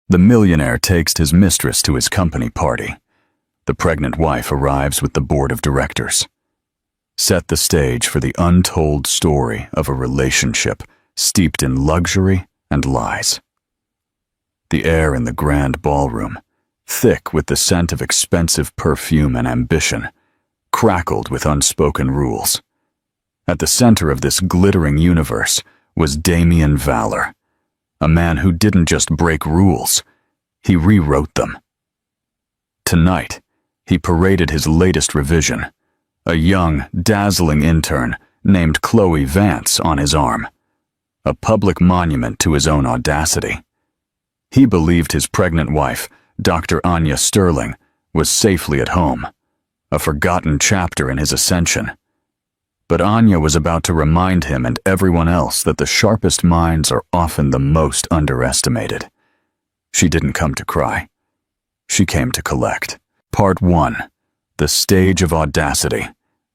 The millionaire takes his mistress to his company party. The pregnant wife arrives with the board of directors. Set the stage for the untold story of a relationship steeped in luxury and lies. The air in the grand ballroom, thick with the scent of expensive perfume and ambition, crackled with unspoken rules. At the center of this glittering universe was Damien Valor, a man who didn't just break rules, he rewrote them. Tonight, he paraded his latest revision, a young, dazzling intern named Chloe Vance on his arm, a public monument to his own audacity. He believed his pregnant wife, Dr. Anya Sterling, was safely at home, a forgotten chapter in his ascension. But Anya was about to remind him and everyone else that the sharpest minds are often the most underestimated. She didn't come to cry. She came to collect. Part 1. The Stage of Audacity.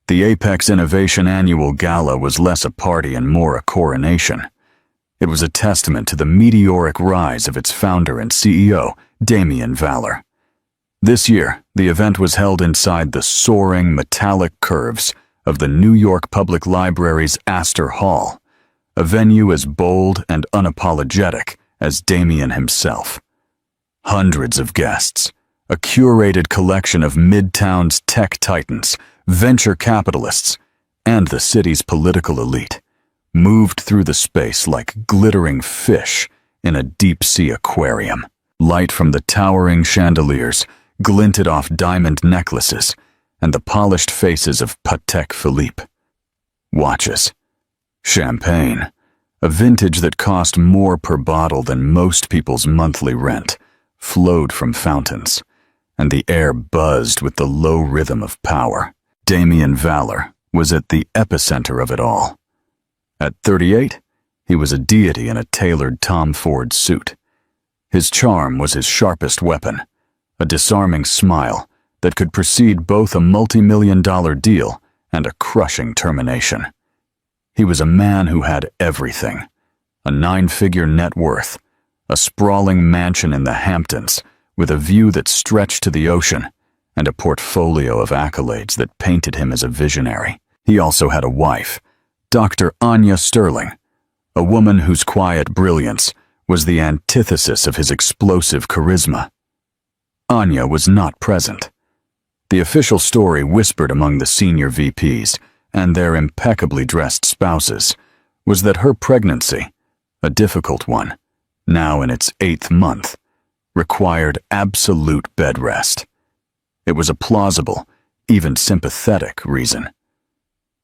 The Apex Innovation Annual Gala was less a party and more a coronation. It was a testament to the meteoric rise of its founder and CEO, Damien Valor. This year, the event was held inside the soaring metallic curves of the New York Public Library's Astor Hall, a venue as bold and unapologetic as Damien himself. Hundreds of guests, a curated collection of Midtown's tech titans, venture capitalists, and the city's political elite, moved through the space like glittering fish in a deep-sea aquarium. Light from the towering chandeliers glinted off diamond necklaces and the polished faces of Patek Philippe. Watches, champagne, a vintage that cost more per bottle than most people's monthly rent, flowed from fountains, and the air buzzed with the low rhythm of power. Damien Valor was at the epicenter of it all. At 38, he was a deity in a tailored Tom Ford suit. His charm was his sharpest weapon, a disarming smile that could precede both a multi-million-dollar deal and a crushing termination. He was a man who had everything: a 9-figure net worth, a sprawling mansion in the Hamptons with a view that stretched to the ocean, and a portfolio of accolades that painted him as a visionary. He also had a wife, Dr. Anya Sterling, a woman whose quiet brilliance was the antithesis of his explosive charisma. Anya was not present. The official story whispered among the senior VPs and their impeccably dressed spouses was that her pregnancy, a difficult one, now in its 8th month, required absolute bed rest. It was a plausible, even sympathetic reason.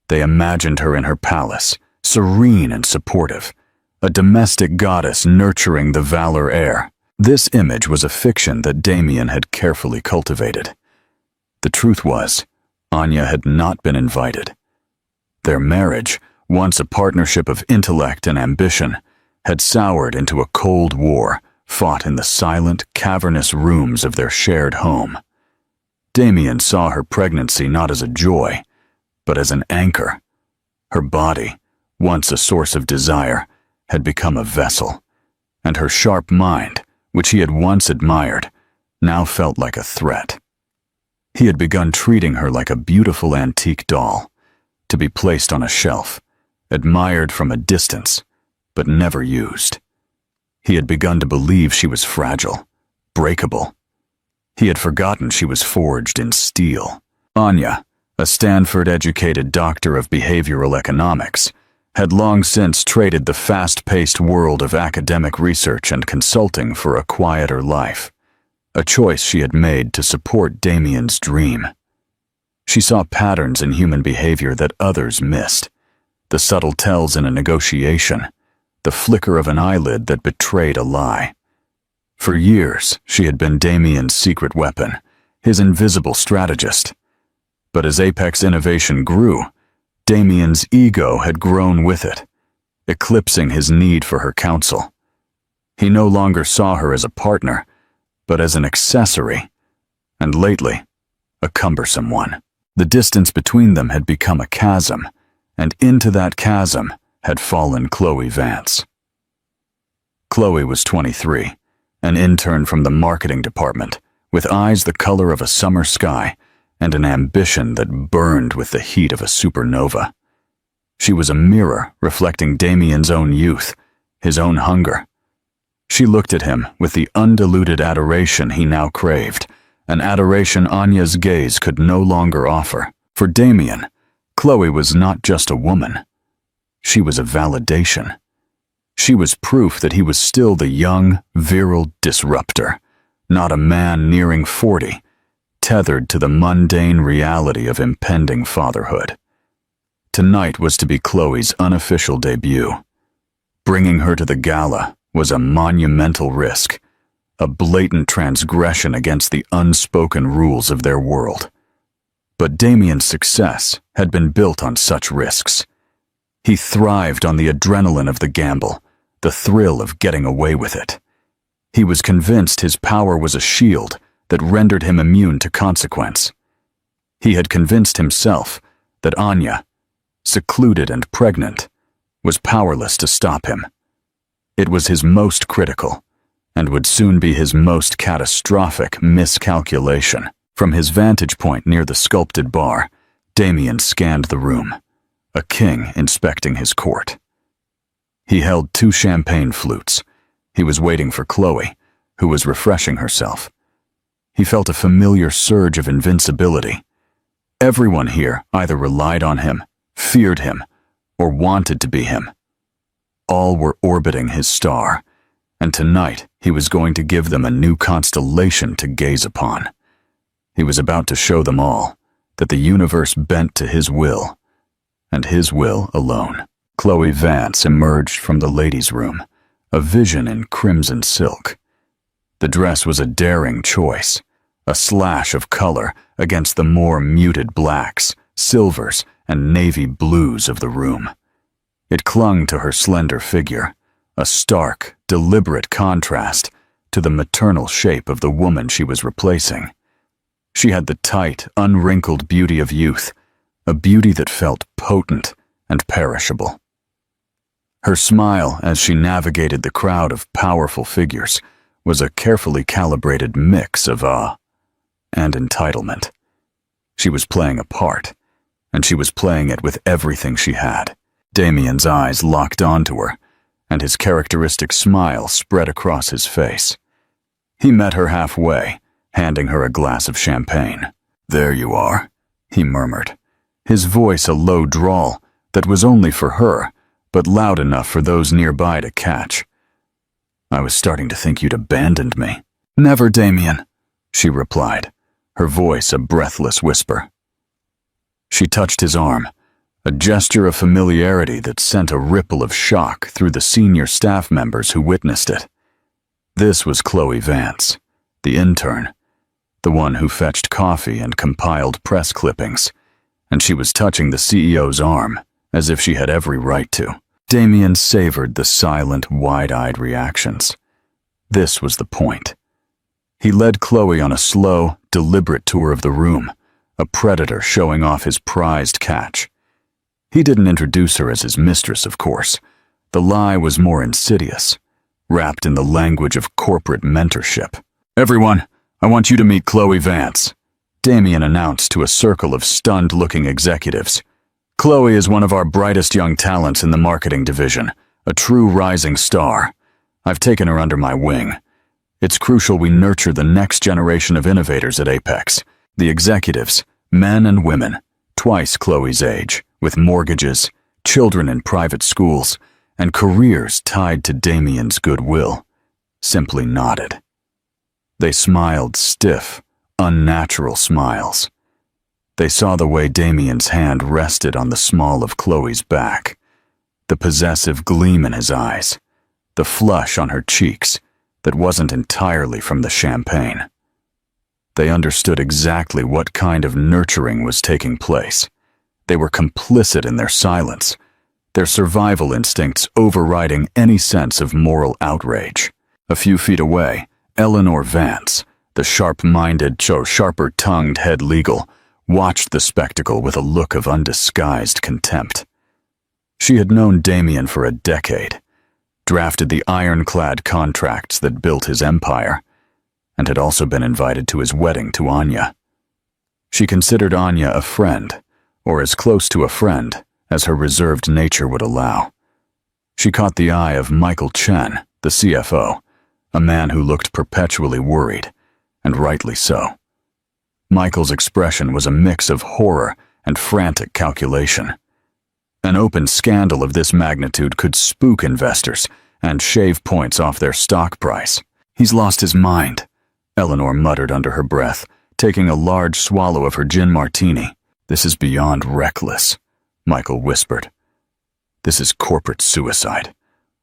They imagined her in her palace, serene and supportive, a domestic goddess nurturing the Valor heir. This image was a fiction that Damien had carefully cultivated. The truth was, Anya had not been invited. Their marriage, once a partnership of intellect and ambition, had soured into a cold war fought in the silent, cavernous rooms of their shared home. Damien saw her pregnancy not as a joy, but as an anchor. Her body, once a source of desire, had become a vessel, and her sharp mind, which he had once admired, now felt like a threat. He had begun treating her like a beautiful antique doll, to be placed on a shelf, admired from a distance, but never used. He had begun to believe she was fragile, breakable. He had forgotten she was forged in steel. Anya, a Stanford-educated doctor of behavioral economics, had long since traded the fast-paced world of academic research and consulting for a quieter life, a choice she had made to support Damien's dream. She saw patterns in human behavior that others missed, the subtle tells in a negotiation, the flicker of an eyelid that betrayed a lie. For years, she had been Damien's secret weapon, his invisible strategist. But as Apex Innovation grew, Damien's ego had grown with it, eclipsing his need for her counsel. He no longer saw her as a partner, but as an accessory, and lately, a cumbersome one. The distance between them had become a chasm, and into that chasm had fallen Chloe Vance. Chloe was 23, an intern from the marketing department, with eyes the color of a summer sky and an ambition that burned with the heat of a supernova. She was a mirror reflecting Damien's own youth, his own hunger. She looked at him with the undiluted adoration he now craved, an adoration Anya's gaze could no longer offer. For Damien, Chloe was not just a woman. She was a validation. She was proof that he was still the young, virile disruptor, not a man nearing 40, tethered to the mundane reality of impending fatherhood. Tonight was to be Chloe's unofficial debut. Bringing her to the gala was a monumental risk, a blatant transgression against the unspoken rules of their world. But Damien's success had been built on such risks. He thrived on the adrenaline of the gamble, the thrill of getting away with it. He was convinced his power was a shield that rendered him immune to consequence. He had convinced himself that Anya, secluded and pregnant, was powerless to stop him. It was his most critical, and would soon be his most catastrophic miscalculation. From his vantage point near the sculpted bar, Damien scanned the room, a king inspecting his court. He held 2 champagne flutes. He was waiting for Chloe, who was refreshing herself. He felt a familiar surge of invincibility. Everyone here either relied on him, feared him, or wanted to be him. All were orbiting his star, and tonight he was going to give them a new constellation to gaze upon. He was about to show them all that the universe bent to his will, and his will alone. Chloe Vance emerged from the ladies' room, a vision in crimson silk. The dress was a daring choice, a slash of color against the more muted blacks, silvers, and navy blues of the room. It clung to her slender figure, a stark, deliberate contrast to the maternal shape of the woman she was replacing. She had the tight, unwrinkled beauty of youth, a beauty that felt potent and perishable. Her smile as she navigated the crowd of powerful figures was a carefully calibrated mix of awe and entitlement. She was playing a part, and she was playing it with everything she had. Damien's eyes locked onto her, and his characteristic smile spread across his face. He met her halfway, handing her a glass of champagne. "There you are," he murmured, his voice a low drawl that was only for her, but loud enough for those nearby to catch. "I was starting to think you'd abandoned me." "Never, Damien," she replied, her voice a breathless whisper. She touched his arm, a gesture of familiarity that sent a ripple of shock through the senior staff members who witnessed it. This was Chloe Vance, the intern, the one who fetched coffee and compiled press clippings, and she was touching the CEO's arm, as if she had every right to. Damien savored the silent, wide-eyed reactions. This was the point. He led Chloe on a slow, deliberate tour of the room, a predator showing off his prized catch. He didn't introduce her as his mistress, of course. The lie was more insidious, wrapped in the language of corporate mentorship. "Everyone, I want you to meet Chloe Vance," Damien announced to a circle of stunned-looking executives. "Chloe is one of our brightest young talents in the marketing division, a true rising star. I've taken her under my wing. It's crucial we nurture the next generation of innovators at Apex. The executives, men and women, twice Chloe's age, with mortgages, children in private schools, and careers tied to Damien's goodwill, simply nodded. They smiled stiff, unnatural smiles. They saw the way Damien's hand rested on the small of Chloe's back, the possessive gleam in his eyes, the flush on her cheeks that wasn't entirely from the champagne. They understood exactly what kind of nurturing was taking place. They were complicit in their silence, their survival instincts overriding any sense of moral outrage. A few feet away, Eleanor Vance, the sharp-minded, sharper-tongued head legal, watched the spectacle with a look of undisguised contempt. She had known Damien for a decade, drafted the ironclad contracts that built his empire, and had also been invited to his wedding to Anya. She considered Anya a friend, or as close to a friend as her reserved nature would allow. She caught the eye of Michael Chen, the CFO, a man who looked perpetually worried, and rightly so. Michael's expression was a mix of horror and frantic calculation. An open scandal of this magnitude could spook investors and shave points off their stock price. "He's lost his mind," Eleanor muttered under her breath, taking a large swallow of her gin martini. "This is beyond reckless," Michael whispered. "This is corporate suicide.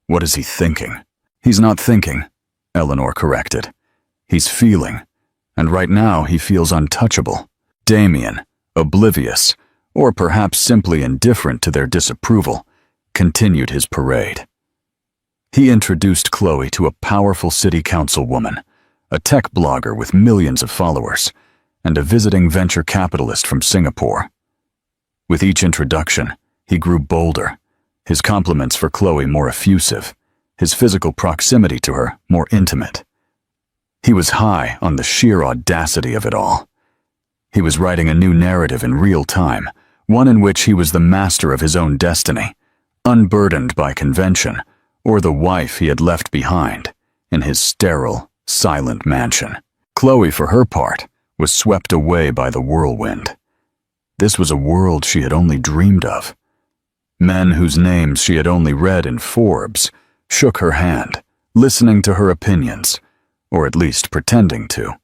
What is he thinking?" "He's not thinking," Eleanor corrected. "He's feeling, and right now he feels untouchable." Damien, oblivious, or perhaps simply indifferent to their disapproval, continued his parade. He introduced Chloe to a powerful city councilwoman, a tech blogger with millions of followers, and a visiting venture capitalist from Singapore. With each introduction, he grew bolder, his compliments for Chloe more effusive, his physical proximity to her more intimate. He was high on the sheer audacity of it all. He was writing a new narrative in real time, one in which he was the master of his own destiny, unburdened by convention or the wife he had left behind in his sterile, silent mansion. Chloe, for her part, was swept away by the whirlwind. This was a world she had only dreamed of. Men whose names she had only read in Forbes shook her hand, listening to her opinions, or at least pretending to.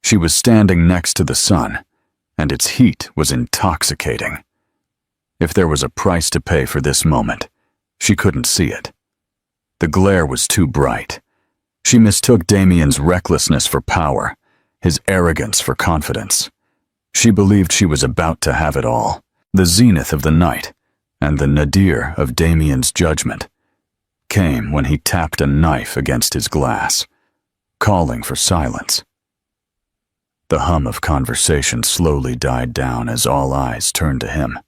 She was standing next to the sun, and its heat was intoxicating. If there was a price to pay for this moment, she couldn't see it. The glare was too bright. She mistook Damien's recklessness for power, his arrogance for confidence. She believed she was about to have it all, the zenith of the night, and the nadir of Damien's judgment came when he tapped a knife against his glass, calling for silence. The hum of conversation slowly died down as all eyes turned to him.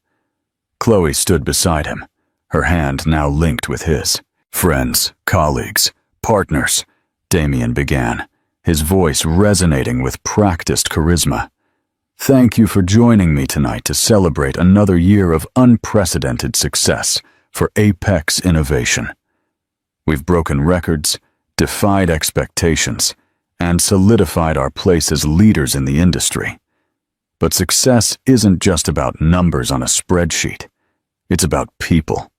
Chloe stood beside him, her hand now linked with his. "Friends, colleagues, partners," Damien began, his voice resonating with practiced charisma. "Thank you for joining me tonight to celebrate another year of unprecedented success for Apex Innovation. We've broken records, defied expectations, and solidified our place as leaders in the industry. But success isn't just about numbers on a spreadsheet. It's about people.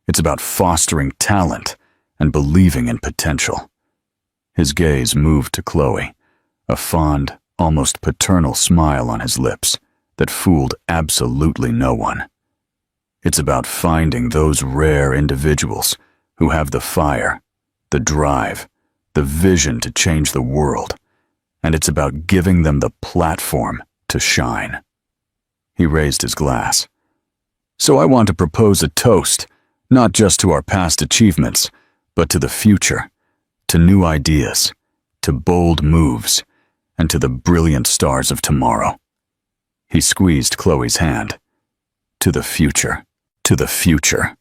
It's about fostering talent and believing in potential." His gaze moved to Chloe, a fond, almost paternal smile on his lips that fooled absolutely no one. "It's about finding those rare individuals who have the fire, the drive, the vision to change the world, and it's about giving them the platform to shine." He raised his glass. "So I want to propose a toast, not just to our past achievements, but to the future, to new ideas, to bold moves, and to the brilliant stars of tomorrow." He squeezed Chloe's hand. "To the future, to the future."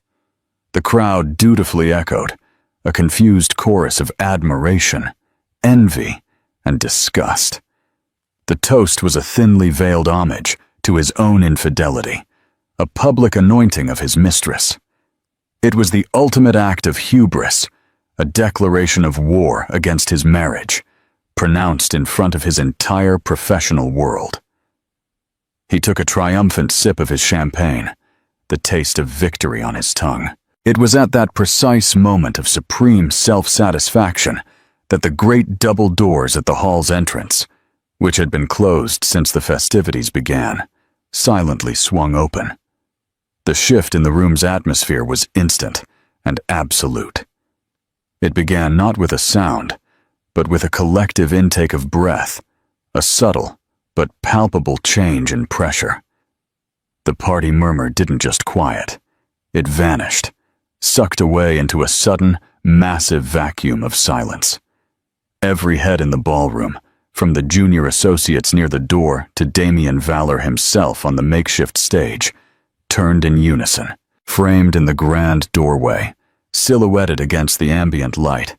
The crowd dutifully echoed, a confused chorus of admiration, envy, and disgust. The toast was a thinly veiled homage to his own infidelity, a public anointing of his mistress. It was the ultimate act of hubris, a declaration of war against his marriage, pronounced in front of his entire professional world. He took a triumphant sip of his champagne, the taste of victory on his tongue. It was at that precise moment of supreme self-satisfaction that the great double doors at the hall's entrance, which had been closed since the festivities began, silently swung open. The shift in the room's atmosphere was instant and absolute. It began not with a sound, but with a collective intake of breath, a subtle but palpable change in pressure. The party murmur didn't just quiet, it vanished, sucked away into a sudden, massive vacuum of silence. Every head in the ballroom, from the junior associates near the door to Damien Valor himself on the makeshift stage, turned in unison. Framed in the grand doorway, silhouetted against the ambient light,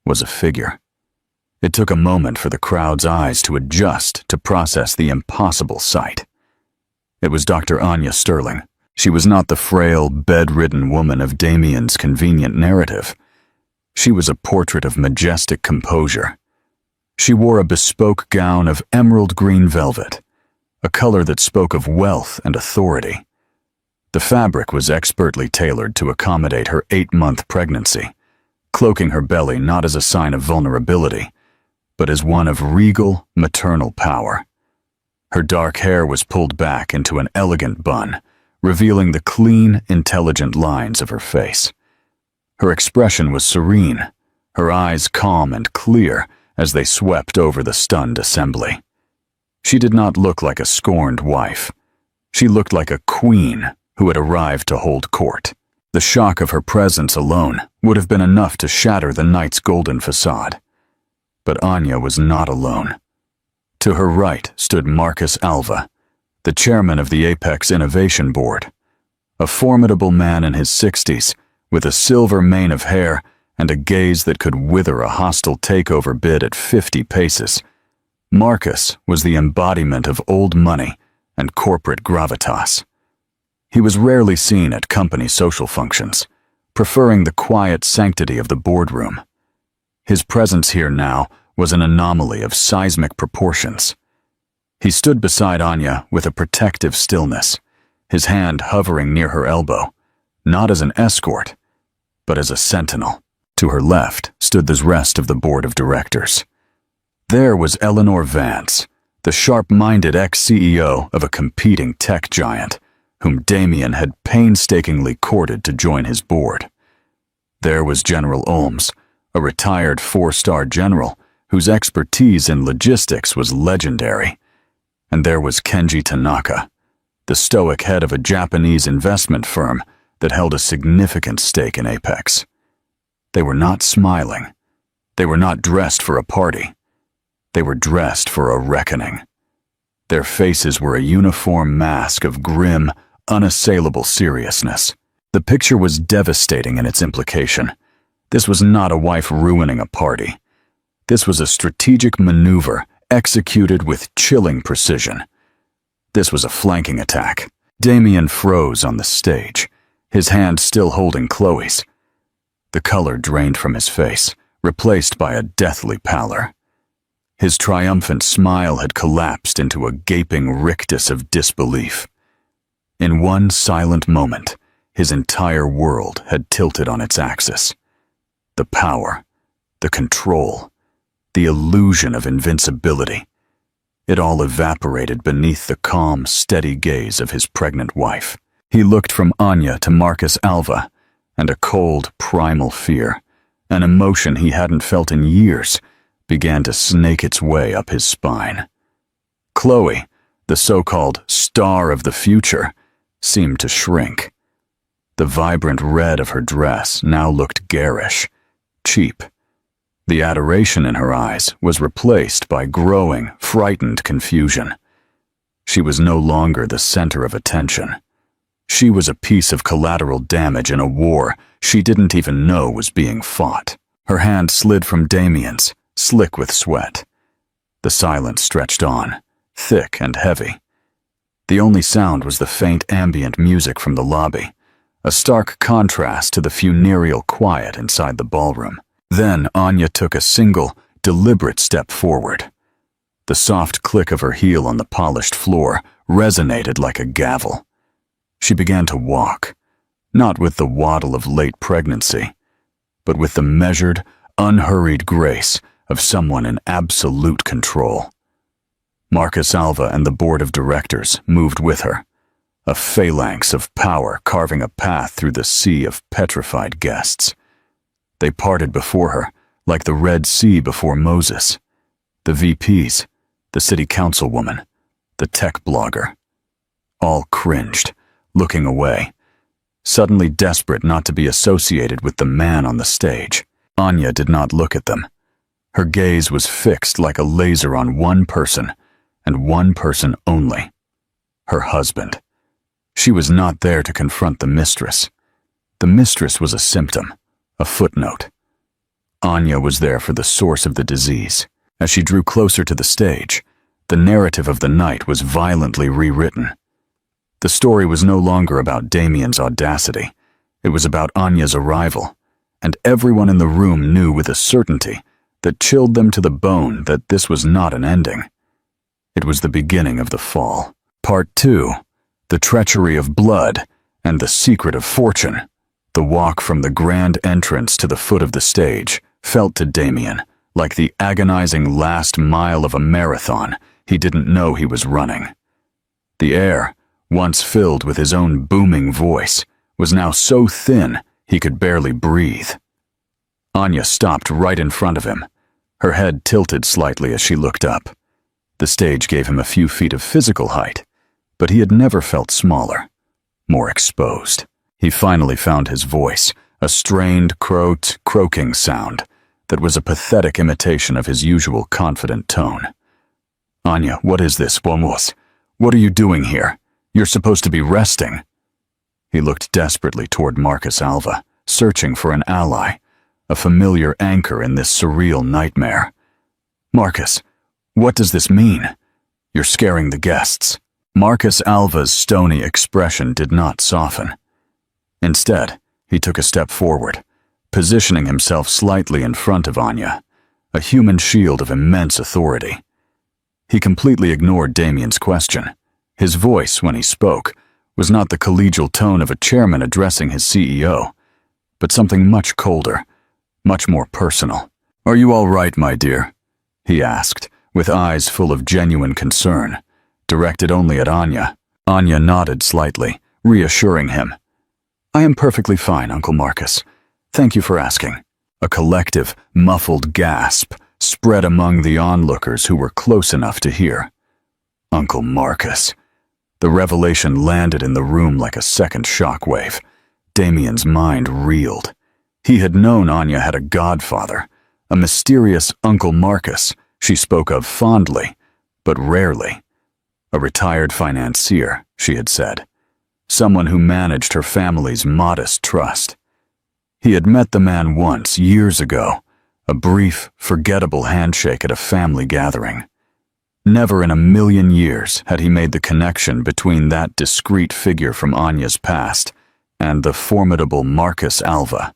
was a figure. It took a moment for the crowd's eyes to adjust to process the impossible sight. It was Dr. Anya Sterling. She was not the frail, bedridden woman of Damien's convenient narrative. She was a portrait of majestic composure. She wore a bespoke gown of emerald green velvet, a color that spoke of wealth and authority. The fabric was expertly tailored to accommodate her 8-month pregnancy, cloaking her belly not as a sign of vulnerability, but as one of regal, maternal power. Her dark hair was pulled back into an elegant bun, revealing the clean, intelligent lines of her face. Her expression was serene, her eyes calm and clear as they swept over the stunned assembly. She did not look like a scorned wife. She looked like a queen who had arrived to hold court. The shock of her presence alone would have been enough to shatter the night's golden facade. But Anya was not alone. To her right stood Marcus Alva, the chairman of the Apex Innovation Board, a formidable man in his 60s with a silver mane of hair and a gaze that could wither a hostile takeover bid at 50 paces. Marcus was the embodiment of old money and corporate gravitas. He was rarely seen at company social functions, preferring the quiet sanctity of the boardroom. His presence here now was an anomaly of seismic proportions. He stood beside Anya with a protective stillness, his hand hovering near her elbow, not as an escort, but as a sentinel. To her left stood the rest of the board of directors. There was Eleanor Vance, the sharp-minded ex-CEO of a competing tech giant, whom Damien had painstakingly courted to join his board. There was General Olms, a retired 4-star general whose expertise in logistics was legendary. And there was Kenji Tanaka, the stoic head of a Japanese investment firm that held a significant stake in Apex. They were not smiling. They were not dressed for a party. They were dressed for a reckoning. Their faces were a uniform mask of grim, unassailable seriousness. The picture was devastating in its implication. This was not a wife ruining a party. This was a strategic maneuver executed with chilling precision. This was a flanking attack. Damien froze on the stage, his hand still holding Chloe's. The color drained from his face, replaced by a deathly pallor. His triumphant smile had collapsed into a gaping rictus of disbelief. In one silent moment, his entire world had tilted on its axis. The power, the control, the illusion of invincibility. It all evaporated beneath the calm, steady gaze of his pregnant wife. He looked from Anya to Marcus Alva, and a cold, primal fear, an emotion he hadn't felt in years, began to snake its way up his spine. Chloe, the so-called star of the future, seemed to shrink. The vibrant red of her dress now looked garish, cheap. The adoration in her eyes was replaced by growing, frightened confusion. She was no longer the center of attention. She was a piece of collateral damage in a war she didn't even know was being fought. Her hand slid from Damien's, slick with sweat. The silence stretched on, thick and heavy. The only sound was the faint ambient music from the lobby, a stark contrast to the funereal quiet inside the ballroom. Then Anya took a single, deliberate step forward. The soft click of her heel on the polished floor resonated like a gavel. She began to walk, not with the waddle of late pregnancy, but with the measured, unhurried grace of someone in absolute control. Marcus Alva and the board of directors moved with her, a phalanx of power carving a path through the sea of petrified guests. They parted before her, like the Red Sea before Moses. The VPs, the city councilwoman, the tech blogger. All cringed, looking away, suddenly desperate not to be associated with the man on the stage. Anya did not look at them. Her gaze was fixed like a laser on one person, and one person only. Her husband. She was not there to confront the mistress. The mistress was a symptom, a footnote. Anya was there for the source of the disease. As she drew closer to the stage, the narrative of the night was violently rewritten. The story was no longer about Damien's audacity. It was about Anya's arrival, and everyone in the room knew with a certainty that chilled them to the bone that this was not an ending. It was the beginning of the fall. Part 2, The Treachery of Blood and the Secret of Fortune. The walk from the grand entrance to the foot of the stage felt to Damien like the agonizing last mile of a marathon he didn't know he was running. The air, once filled with his own booming voice, was now so thin he could barely breathe. Anya stopped right in front of him. Her head tilted slightly as she looked up. The stage gave him a few feet of physical height, but he had never felt smaller, more exposed. He finally found his voice, a strained, croaking sound that was a pathetic imitation of his usual confident tone. "Anya, what is this, vamos? What are you doing here? You're supposed to be resting." He looked desperately toward Marcus Alva, searching for an ally, a familiar anchor in this surreal nightmare. "Marcus, what does this mean? You're scaring the guests." Marcus Alva's stony expression did not soften. Instead, he took a step forward, positioning himself slightly in front of Anya, a human shield of immense authority. He completely ignored Damien's question. His voice, when he spoke, was not the collegial tone of a chairman addressing his CEO, but something much colder, much more personal. "Are you all right, my dear?" he asked, with eyes full of genuine concern, directed only at Anya. Anya nodded slightly, reassuring him. "I am perfectly fine, Uncle Marcus. Thank you for asking." A collective, muffled gasp spread among the onlookers who were close enough to hear. Uncle Marcus. The revelation landed in the room like a second shockwave. Damien's mind reeled. He had known Anya had a godfather, a mysterious Uncle Marcus she spoke of fondly, but rarely. A retired financier, she had said. Someone who managed her family's modest trust. He had met the man once, years ago, a brief, forgettable handshake at a family gathering. Never in a million years had he made the connection between that discreet figure from Anya's past and the formidable Marcus Alva,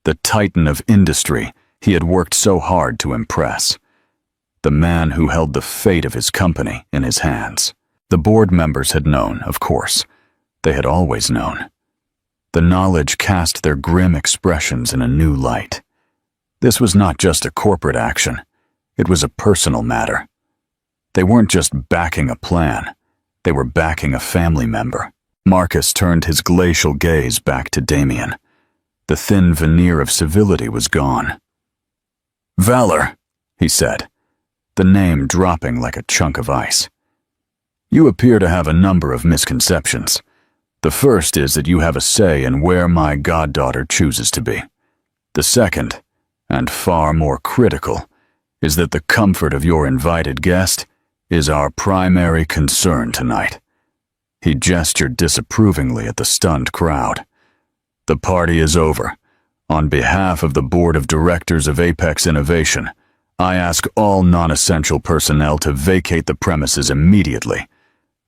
the titan of industry he had worked so hard to impress. The man who held the fate of his company in his hands. The board members had known, of course. They had always known. The knowledge cast their grim expressions in a new light. This was not just a corporate action. It was a personal matter. They weren't just backing a plan. They were backing a family member. Marcus turned his glacial gaze back to Damien. The thin veneer of civility was gone. "Valor," he said, the name dropping like a chunk of ice. "You appear to have a number of misconceptions. The first is that you have a say in where my goddaughter chooses to be. The second, and far more critical, is that the comfort of your invited guest is our primary concern tonight." He gestured disapprovingly at the stunned crowd. "The party is over. On behalf of the Board of Directors of Apex Innovation, I ask all non-essential personnel to vacate the premises immediately.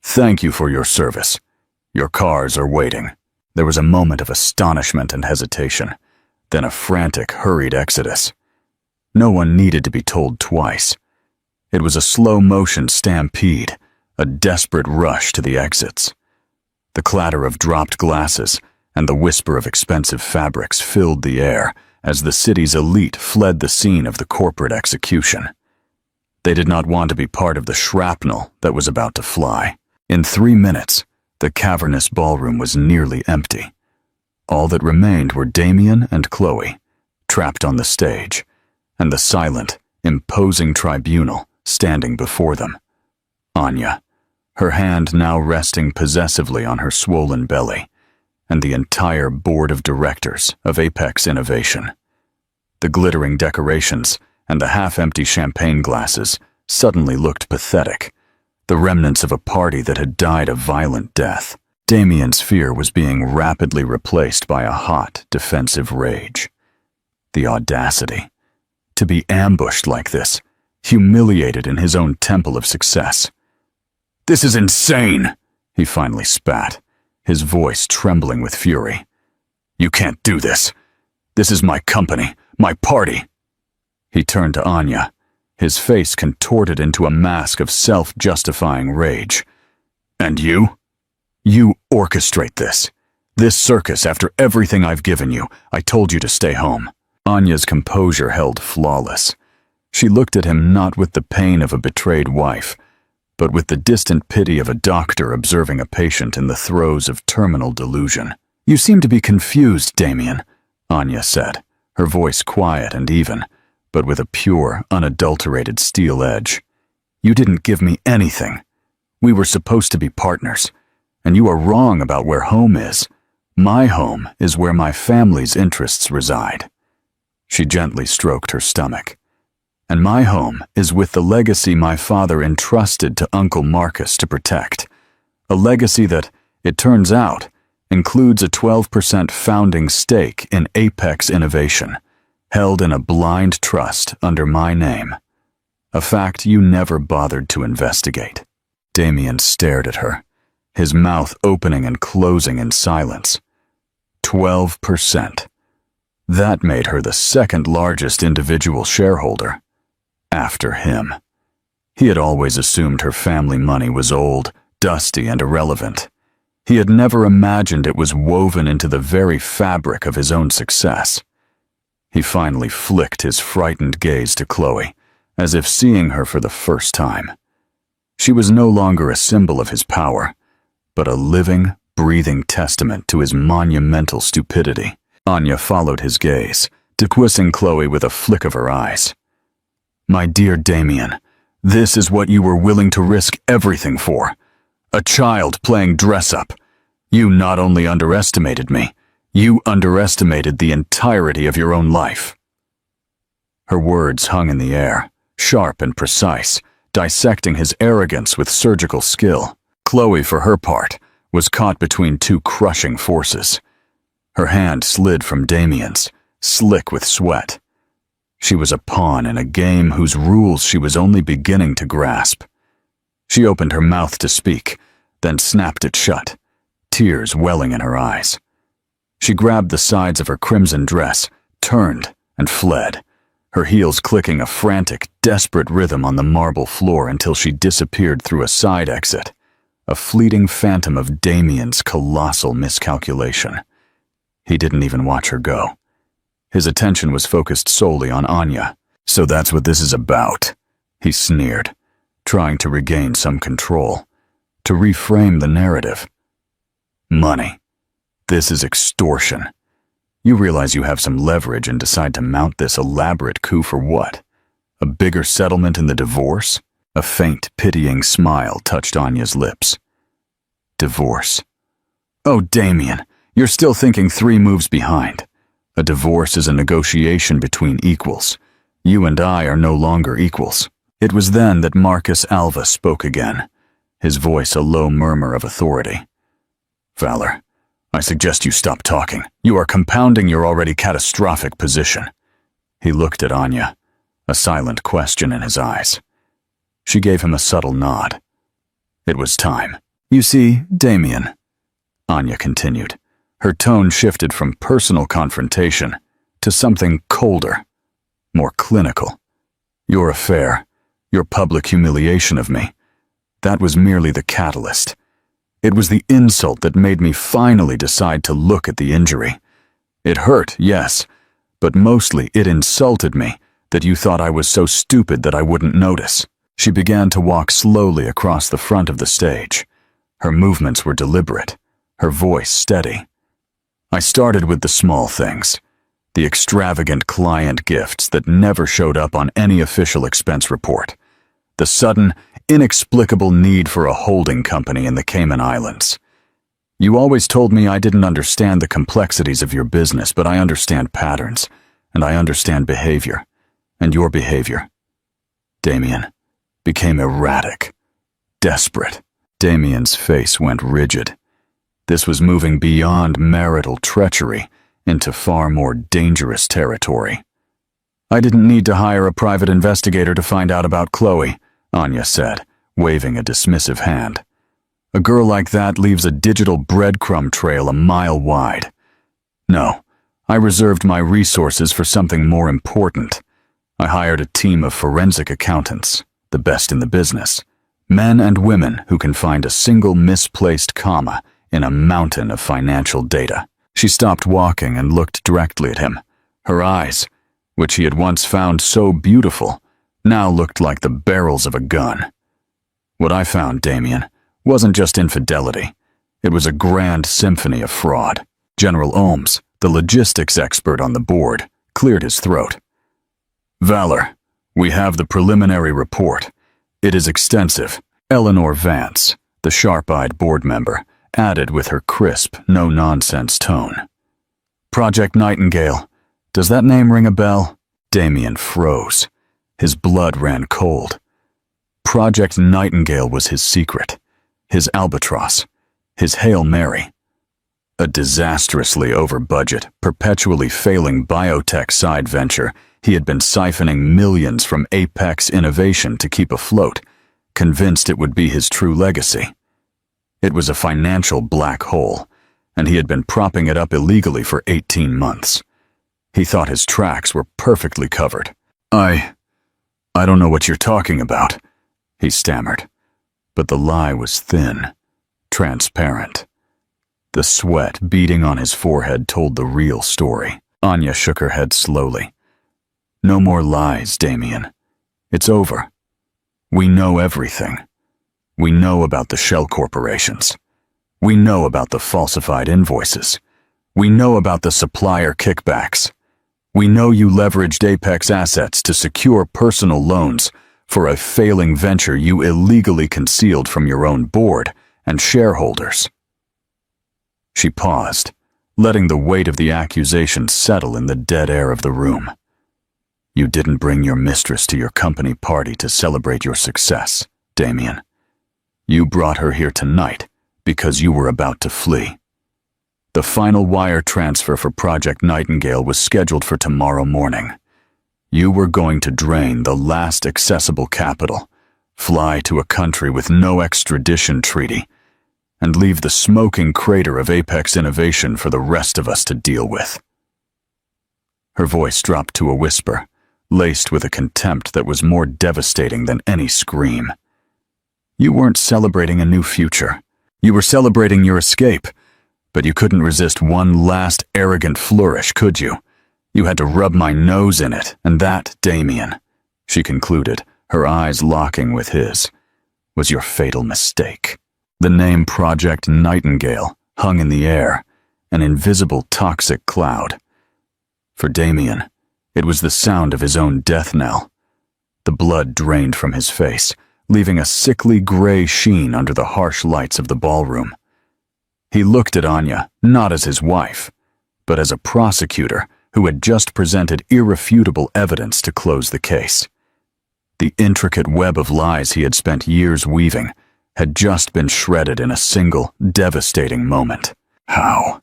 Thank you for your service. Your cars are waiting." There was a moment of astonishment and hesitation, then a frantic, hurried exodus. No one needed to be told twice. It was a slow-motion stampede, a desperate rush to the exits. The clatter of dropped glasses and the whisper of expensive fabrics filled the air as the city's elite fled the scene of the corporate execution. They did not want to be part of the shrapnel that was about to fly. In 3 minutes, the cavernous ballroom was nearly empty. All that remained were Damien and Chloe, trapped on the stage, and the silent, imposing tribunal standing before them. Anya, her hand now resting possessively on her swollen belly, and the entire board of directors of Apex Innovation. The glittering decorations and the half-empty champagne glasses suddenly looked pathetic, the remnants of a party that had died a violent death. Damien's fear was being rapidly replaced by a hot, defensive rage. The audacity. To be ambushed like this, humiliated in his own temple of success. "This is insane," he finally spat, his voice trembling with fury. "You can't do this. This is my company, my party." He turned to Anya, his face contorted into a mask of self-justifying rage. "And you? You orchestrate this. This circus after everything I've given you. I told you to stay home." Anya's composure held flawless. She looked at him not with the pain of a betrayed wife, but with the distant pity of a doctor observing a patient in the throes of terminal delusion. "You seem to be confused, Damien," Anya said, her voice quiet and even, but with a pure, unadulterated steel edge. "You didn't give me anything. We were supposed to be partners, and you are wrong about where home is. My home is where my family's interests reside." She gently stroked her stomach. "And my home is with the legacy my father entrusted to Uncle Marcus to protect. A legacy that, it turns out, includes a 12% founding stake in Apex Innovation, held in a blind trust under my name. A fact you never bothered to investigate." Damien stared at her, his mouth opening and closing in silence. 12%. That made her the second largest individual shareholder. After him. He had always assumed her family money was old, dusty, and irrelevant. He had never imagined it was woven into the very fabric of his own success. He finally flicked his frightened gaze to Chloe, as if seeing her for the first time. She was no longer a symbol of his power, but a living, breathing testament to his monumental stupidity. Anya followed his gaze, dismissing Chloe with a flick of her eyes. "My dear Damien, this is what you were willing to risk everything for. A child playing dress-up. You not only underestimated me, you underestimated the entirety of your own life." Her words hung in the air, sharp and precise, dissecting his arrogance with surgical skill. Chloe, for her part, was caught between two crushing forces. Her hand slid from Damien's, slick with sweat. She was a pawn in a game whose rules she was only beginning to grasp. She opened her mouth to speak, then snapped it shut, tears welling in her eyes. She grabbed the sides of her crimson dress, turned, and fled, her heels clicking a frantic, desperate rhythm on the marble floor until she disappeared through a side exit, a fleeting phantom of Damien's colossal miscalculation. He didn't even watch her go. His attention was focused solely on Anya. "So that's what this is about," he sneered, trying to regain some control, to reframe the narrative. "Money. This is extortion. You realize you have some leverage and decide to mount this elaborate coup for what? A bigger settlement in the divorce?" A faint, pitying smile touched Anya's lips. "Divorce. Oh, Damien, you're still thinking 3 moves behind. A divorce is a negotiation between equals. You and I are no longer equals." It was then that Marcus Alva spoke again, his voice a low murmur of authority. "Valor, I suggest you stop talking. You are compounding your already catastrophic position." He looked at Anya, a silent question in his eyes. She gave him a subtle nod. It was time. "You see, Damien," Anya continued. Her tone shifted from personal confrontation to something colder, more clinical. "Your affair, your public humiliation of me, that was merely the catalyst. It was the insult that made me finally decide to look at the injury. It hurt, yes, but mostly it insulted me that you thought I was so stupid that I wouldn't notice." She began to walk slowly across the front of the stage. Her movements were deliberate, her voice steady. "I started with the small things, the extravagant client gifts that never showed up on any official expense report, the sudden, inexplicable need for a holding company in the Cayman Islands. You always told me I didn't understand the complexities of your business, but I understand patterns, and I understand behavior, and your behavior, Damien, became erratic, desperate." Damien's face went rigid. This was moving beyond marital treachery into far more dangerous territory. I didn't need to hire a private investigator to find out about Chloe, Anya said, waving a dismissive hand. A girl like that leaves a digital breadcrumb trail a mile wide. No, I reserved my resources for something more important. I hired a team of forensic accountants, the best in the business, men and women who can find a single misplaced comma in a mountain of financial data. She stopped walking and looked directly at him. Her eyes, which he had once found so beautiful, now looked like the barrels of a gun. What I found, Damien, wasn't just infidelity. It was a grand symphony of fraud. General Ohms, the logistics expert on the board, cleared his throat. Valor, we have the preliminary report. It is extensive. Eleanor Vance, the sharp-eyed board member, added with her crisp, no-nonsense tone. Project Nightingale. Does that name ring a bell? Damien froze. His blood ran cold. Project Nightingale was his secret, his albatross, his Hail Mary. A disastrously over-budget, perpetually failing biotech side venture, he had been siphoning millions from Apex Innovation to keep afloat, convinced it would be his true legacy. It was a financial black hole, and he had been propping it up illegally for 18 months. He thought his tracks were perfectly covered. I don't know what you're talking about, he stammered. But the lie was thin, transparent. The sweat beading on his forehead told the real story. Anya shook her head slowly. No more lies, Damien. It's over. We know everything. We know about the shell corporations. We know about the falsified invoices. We know about the supplier kickbacks. We know you leveraged Apex assets to secure personal loans for a failing venture you illegally concealed from your own board and shareholders. She paused, letting the weight of the accusation settle in the dead air of the room. You didn't bring your mistress to your company party to celebrate your success, Damien. You brought her here tonight because you were about to flee. The final wire transfer for Project Nightingale was scheduled for tomorrow morning. You were going to drain the last accessible capital, fly to a country with no extradition treaty, and leave the smoking crater of Apex Innovation for the rest of us to deal with. Her voice dropped to a whisper, laced with a contempt that was more devastating than any scream. You weren't celebrating a new future. You were celebrating your escape, but you couldn't resist one last arrogant flourish, could you? You had to rub my nose in it, and that, Damien, she concluded, her eyes locking with his, was your fatal mistake. The name Project Nightingale hung in the air, an invisible toxic cloud. For Damien, it was the sound of his own death knell. The blood drained from his face, leaving a sickly gray sheen under the harsh lights of the ballroom. He looked at Anya, not as his wife, but as a prosecutor who had just presented irrefutable evidence to close the case. The intricate web of lies he had spent years weaving had just been shredded in a single, devastating moment. How?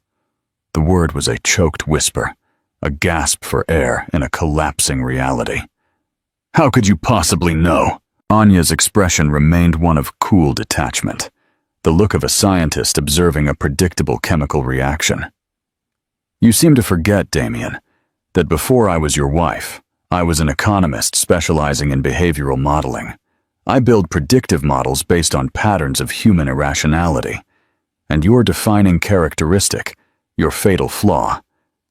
The word was a choked whisper, a gasp for air in a collapsing reality. How could you possibly know? Anya's expression remained one of cool detachment, the look of a scientist observing a predictable chemical reaction. You seem to forget, Damien, that before I was your wife, I was an economist specializing in behavioral modeling. I build predictive models based on patterns of human irrationality, and your defining characteristic, your fatal flaw,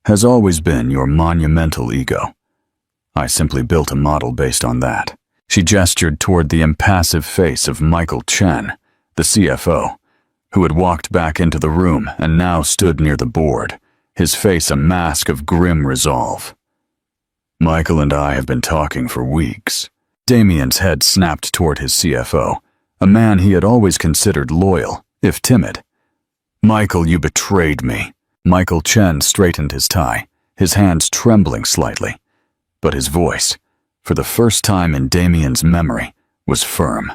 has always been your monumental ego. I simply built a model based on that. She gestured toward the impassive face of Michael Chen, the CFO, who had walked back into the room and now stood near the board, his face a mask of grim resolve. Michael and I have been talking for weeks. Damien's head snapped toward his CFO, a man he had always considered loyal, if timid. Michael, you betrayed me. Michael Chen straightened his tie, his hands trembling slightly, but his voice, for the first time in Damien's memory, was firm.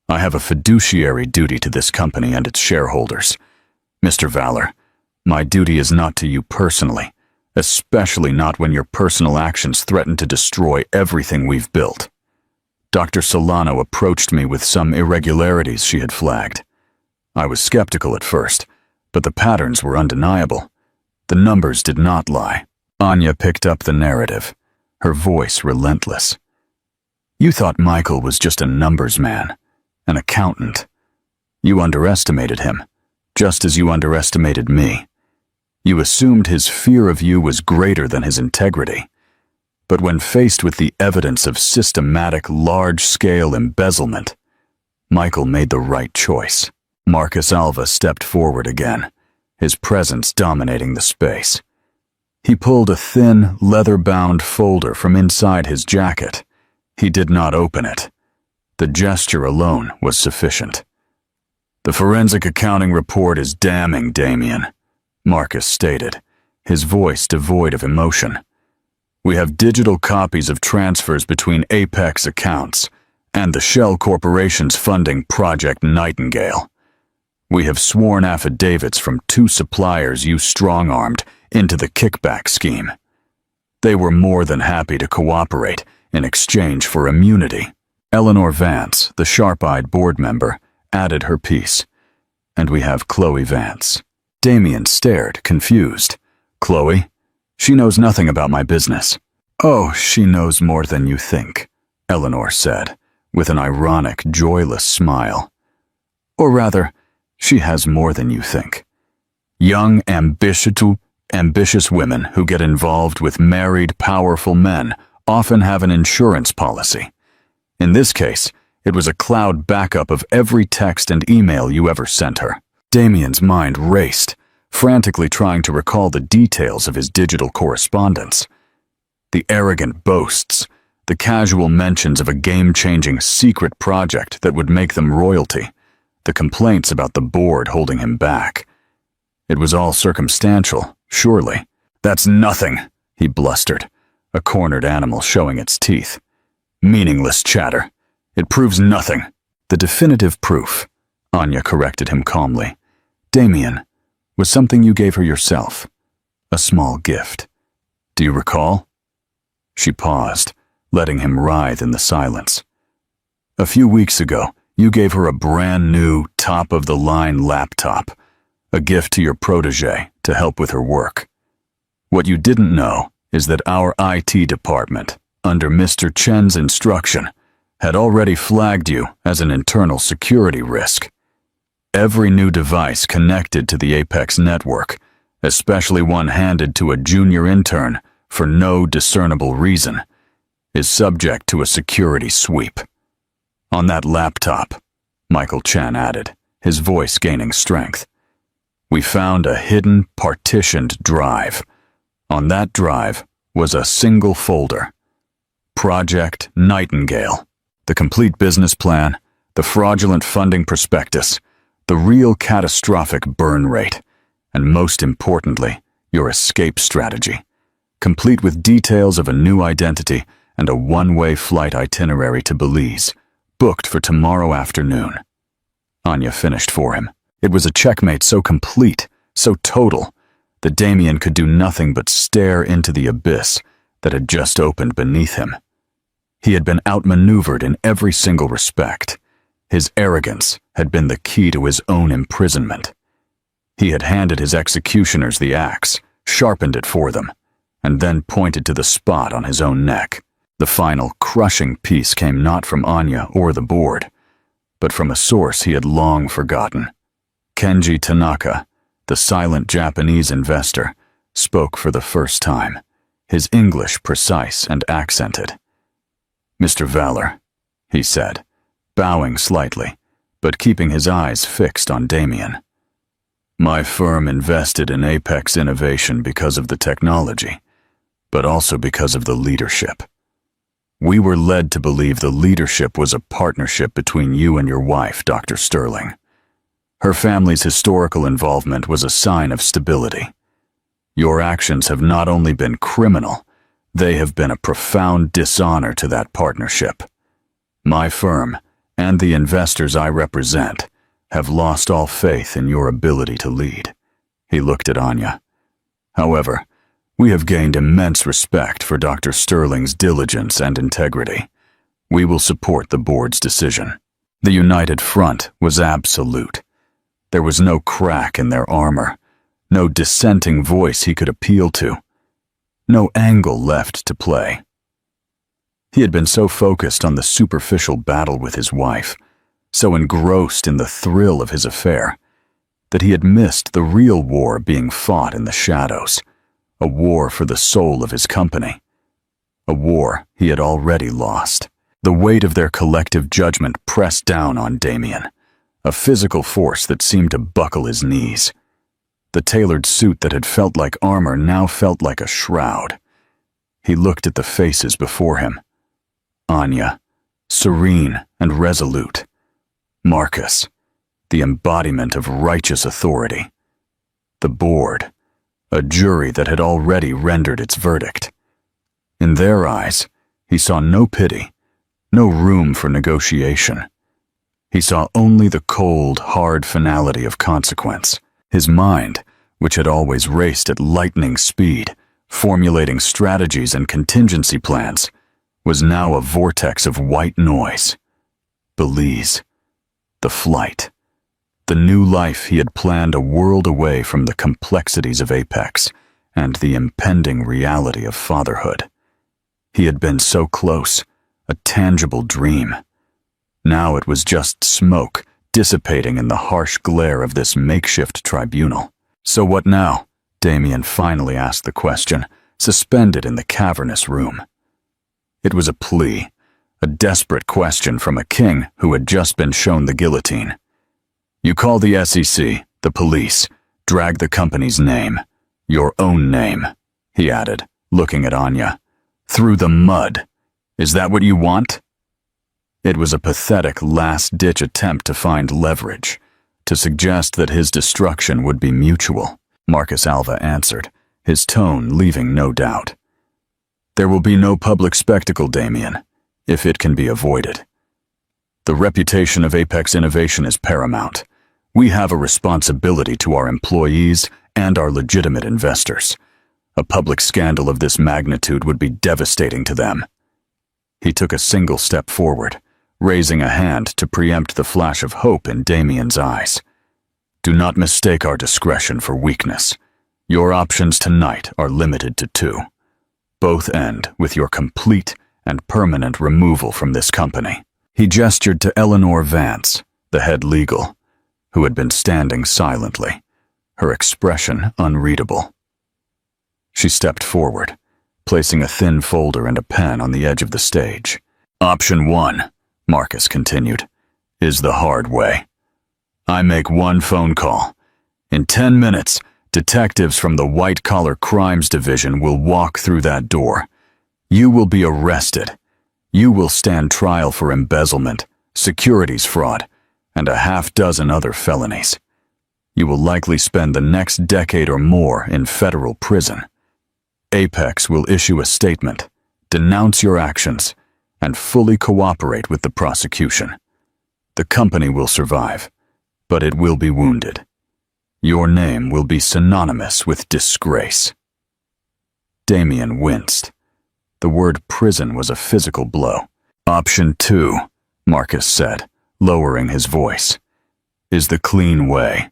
I have a fiduciary duty to this company and its shareholders. Mr. Valor, my duty is not to you personally, especially not when your personal actions threaten to destroy everything we've built. Dr. Solano approached me with some irregularities she had flagged. I was skeptical at first, but the patterns were undeniable. The numbers did not lie. Anya picked up the narrative, her voice relentless. You thought Michael was just a numbers man, an accountant. You underestimated him, just as you underestimated me. You assumed his fear of you was greater than his integrity. But when faced with the evidence of systematic, large-scale embezzlement, Michael made the right choice. Marcus Alva stepped forward again, his presence dominating the space. He pulled a thin, leather-bound folder from inside his jacket. He did not open it. The gesture alone was sufficient. The forensic accounting report is damning, Damien, Marcus stated, his voice devoid of emotion. We have digital copies of transfers between Apex accounts and the Shell Corporation's funding Project Nightingale. We have sworn affidavits from 2 suppliers you strong-armed into the kickback scheme. They were more than happy to cooperate in exchange for immunity. Eleanor Vance, the sharp-eyed board member, added her piece. And we have Chloe Vance. Damien stared, confused. Chloe? She knows nothing about my business. Oh, she knows more than you think, Eleanor said, with an ironic, joyless smile. Or rather, she has more than you think. Young, ambitious women who get involved with married, powerful men often have an insurance policy. In this case, it was a cloud backup of every text and email you ever sent her. Damien's mind raced, frantically trying to recall the details of his digital correspondence. The arrogant boasts, the casual mentions of a game-changing secret project that would make them royalty, the complaints about the board holding him back. It was all circumstantial, surely. That's nothing, he blustered, a cornered animal showing its teeth. Meaningless chatter. It proves nothing. The definitive proof, Anya corrected him calmly, Damien, was something you gave her yourself. A small gift. Do you recall? She paused, letting him writhe in the silence. A few weeks ago, you gave her a brand new, top-of-the-line laptop, a gift to your protégé to help with her work. What you didn't know is that our IT department, under Mr. Chen's instruction, had already flagged you as an internal security risk. Every new device connected to the Apex network, especially one handed to a junior intern for no discernible reason, is subject to a security sweep. On that laptop, Michael Chen added, his voice gaining strength, we found a hidden, partitioned drive. On that drive was a single folder. Project Nightingale. The complete business plan, the fraudulent funding prospectus, the real catastrophic burn rate, and most importantly, your escape strategy, complete with details of a new identity and a one-way flight itinerary to Belize, booked for tomorrow afternoon. Anya finished for him. It was a checkmate so complete, so total, that Damien could do nothing but stare into the abyss that had just opened beneath him. He had been outmaneuvered in every single respect. His arrogance had been the key to his own imprisonment. He had handed his executioners the axe, sharpened it for them, and then pointed to the spot on his own neck. The final, crushing piece came not from Anya or the board, but from a source he had long forgotten. Kenji Tanaka, the silent Japanese investor, spoke for the first time, his English precise and accented. Mr. Valor, he said, bowing slightly, but keeping his eyes fixed on Damien. My firm invested in Apex Innovation because of the technology, but also because of the leadership. We were led to believe the leadership was a partnership between you and your wife, Dr. Sterling. Her family's historical involvement was a sign of stability. Your actions have not only been criminal, they have been a profound dishonor to that partnership. My firm, and the investors I represent, have lost all faith in your ability to lead. He looked at Anya. However, we have gained immense respect for Dr. Sterling's diligence and integrity. We will support the board's decision. The united front was absolute. There was no crack in their armor, no dissenting voice he could appeal to, no angle left to play. He had been so focused on the superficial battle with his wife, so engrossed in the thrill of his affair, that he had missed the real war being fought in the shadows, a war for the soul of his company, a war he had already lost. The weight of their collective judgment pressed down on Damien, a physical force that seemed to buckle his knees. The tailored suit that had felt like armor now felt like a shroud. He looked at the faces before him. Anya, serene and resolute. Marcus, the embodiment of righteous authority. The board, a jury that had already rendered its verdict. In their eyes, he saw no pity, no room for negotiation. He saw only the cold, hard finality of consequence. His mind, which had always raced at lightning speed, formulating strategies and contingency plans, was now a vortex of white noise. Belize, the flight, the new life he had planned a world away from the complexities of Apex and the impending reality of fatherhood. He had been so close, a tangible dream. Now it was just smoke dissipating in the harsh glare of this makeshift tribunal. So what now? Damien finally asked the question, suspended in the cavernous room. It was a plea, a desperate question from a king who had just been shown the guillotine. You call the SEC, the police, drag the company's name, your own name, he added, looking at Anya, through the mud. Is that what you want? It was a pathetic last-ditch attempt to find leverage, to suggest that his destruction would be mutual. Marcus Alva answered, his tone leaving no doubt. There will be no public spectacle, Damien, if it can be avoided. The reputation of Apex Innovation is paramount. We have a responsibility to our employees and our legitimate investors. A public scandal of this magnitude would be devastating to them. He took a single step forward, raising a hand to preempt the flash of hope in Damien's eyes. Do not mistake our discretion for weakness. Your options tonight are limited to two. Both end with your complete and permanent removal from this company. He gestured to Eleanor Vance, the head legal, who had been standing silently, her expression unreadable. She stepped forward, placing a thin folder and a pen on the edge of the stage. Option 1, Marcus continued, is the hard way. I make one phone call. In 10 minutes, detectives from the White Collar Crimes Division will walk through that door. You will be arrested. You will stand trial for embezzlement, securities fraud, and a half-dozen other felonies. You will likely spend the next decade or more in federal prison. Apex will issue a statement, denounce your actions, and fully cooperate with the prosecution. The company will survive, but it will be wounded. Your name will be synonymous with disgrace. Damien winced. The word prison was a physical blow. Option 2, Marcus said, lowering his voice, is the clean way.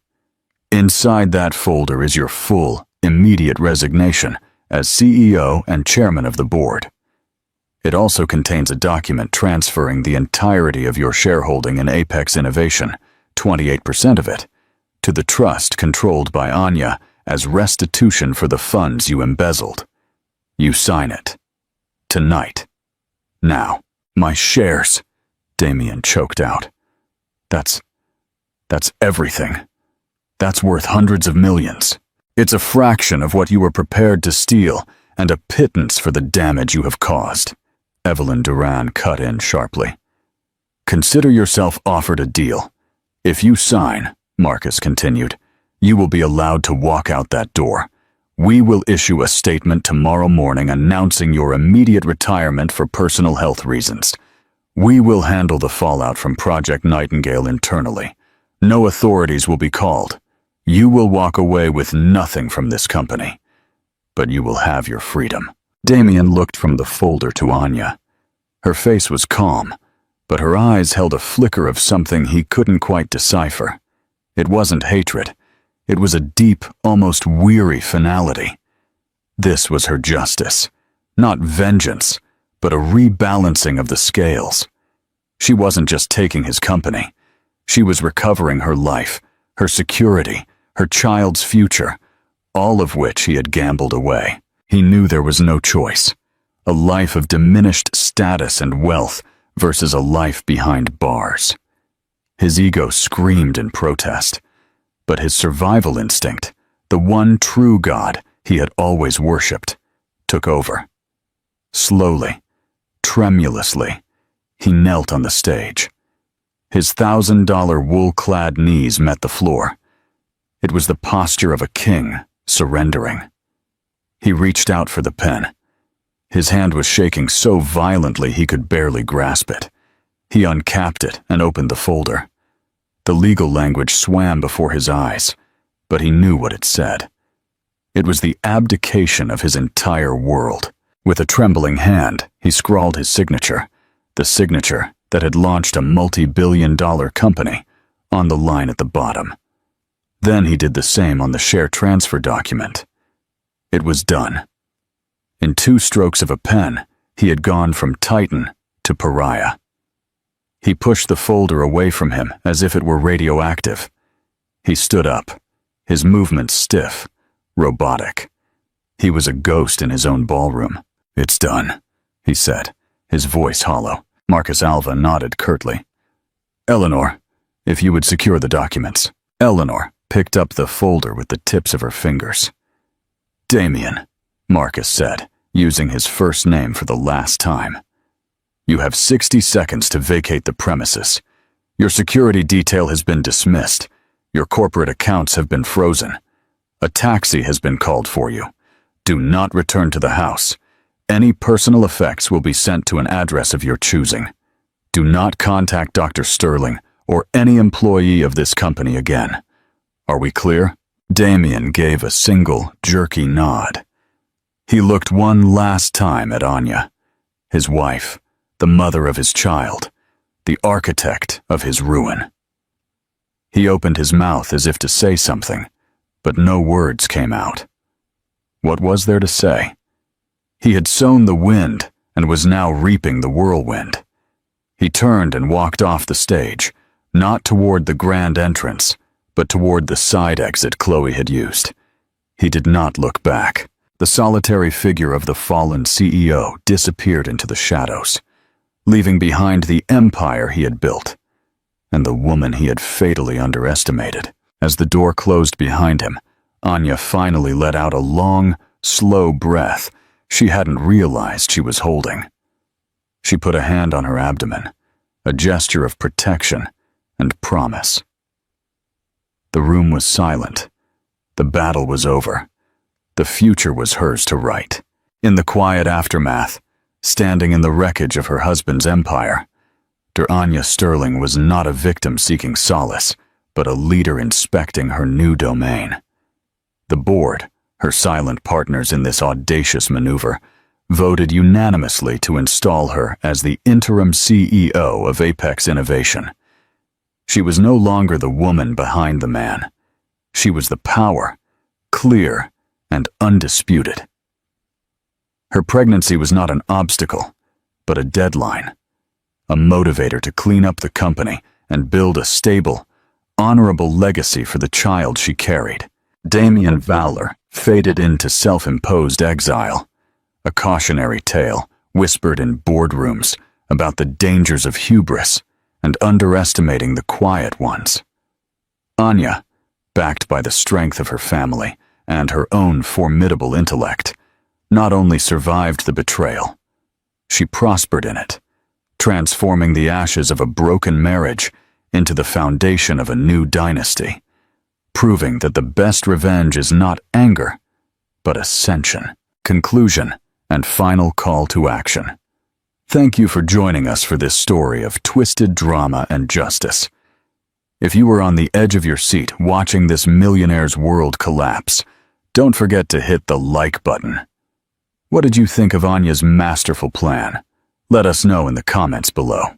Inside that folder is your full, immediate resignation as CEO and chairman of the board. It also contains a document transferring the entirety of your shareholding in Apex Innovation, 28% of it, to the trust controlled by Anya as restitution for the funds you embezzled. You sign it. Tonight. Now. My shares, Damien choked out. That's everything. That's worth hundreds of millions. It's a fraction of what you were prepared to steal and a pittance for the damage you have caused. Evelyn Duran cut in sharply. Consider yourself offered a deal. If you sign, Marcus continued, you will be allowed to walk out that door. We will issue a statement tomorrow morning announcing your immediate retirement for personal health reasons. We will handle the fallout from Project Nightingale internally. No authorities will be called. You will walk away with nothing from this company, but you will have your freedom." Damien looked from the folder to Anya. Her face was calm, but her eyes held a flicker of something he couldn't quite decipher. It wasn't hatred. It was a deep, almost weary finality. This was her justice. Not vengeance, but a rebalancing of the scales. She wasn't just taking his company. She was recovering her life, her security, her child's future, all of which he had gambled away. He knew there was no choice. A life of diminished status and wealth versus a life behind bars. His ego screamed in protest, but his survival instinct, the one true God he had always worshipped, took over. Slowly, tremulously, he knelt on the stage. His $1,000 wool-clad knees met the floor. It was the posture of a king surrendering. He reached out for the pen. His hand was shaking so violently he could barely grasp it. He uncapped it and opened the folder. The legal language swam before his eyes, but he knew what it said. It was the abdication of his entire world. With a trembling hand, he scrawled his signature, the signature that had launched a multi-billion-dollar company, on the line at the bottom. Then he did the same on the share transfer document. It was done. In 2 strokes of a pen, he had gone from titan to pariah. He pushed the folder away from him as if it were radioactive. He stood up, his movements stiff, robotic. He was a ghost in his own ballroom. "It's done," he said, his voice hollow. Marcus Alva nodded curtly. "Eleanor, if you would secure the documents." Eleanor picked up the folder with the tips of her fingers. "Damien," Marcus said, using his first name for the last time. "You have 60 seconds to vacate the premises. Your security detail has been dismissed. Your corporate accounts have been frozen. A taxi has been called for you. Do not return to the house. Any personal effects will be sent to an address of your choosing. Do not contact Dr. Sterling or any employee of this company again. Are we clear?" Damien gave a single, jerky nod. He looked one last time at Anya, his wife, the mother of his child, the architect of his ruin. He opened his mouth as if to say something, but no words came out. What was there to say? He had sown the wind and was now reaping the whirlwind. He turned and walked off the stage, not toward the grand entrance, but toward the side exit Chloe had used. He did not look back. The solitary figure of the fallen CEO disappeared into the shadows, leaving behind the empire he had built, and the woman he had fatally underestimated. As the door closed behind him, Anya finally let out a long, slow breath she hadn't realized she was holding. She put a hand on her abdomen, a gesture of protection and promise. The room was silent. The battle was over. The future was hers to write. In the quiet aftermath, standing in the wreckage of her husband's empire, Anya Sterling was not a victim seeking solace, but a leader inspecting her new domain. The board, her silent partners in this audacious maneuver, voted unanimously to install her as the interim CEO of Apex Innovation. She was no longer the woman behind the man. She was the power, clear and undisputed. Her pregnancy was not an obstacle, but a deadline, a motivator to clean up the company and build a stable, honorable legacy for the child she carried. Damien Valor faded into self-imposed exile, a cautionary tale whispered in boardrooms about the dangers of hubris and underestimating the quiet ones. Anya, backed by the strength of her family and her own formidable intellect, not only survived the betrayal, she prospered in it, transforming the ashes of a broken marriage into the foundation of a new dynasty, proving that the best revenge is not anger, but ascension. Conclusion and final call to action. Thank you for joining us for this story of twisted drama and justice. If you were on the edge of your seat watching this millionaire's world collapse, don't forget to hit the like button. What did you think of Anya's masterful plan? Let us know in the comments below.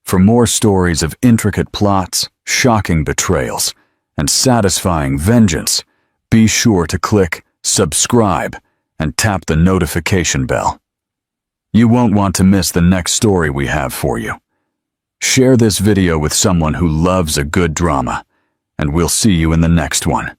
For more stories of intricate plots, shocking betrayals, and satisfying vengeance, be sure to click subscribe and tap the notification bell. You won't want to miss the next story we have for you. Share this video with someone who loves a good drama, and we'll see you in the next one.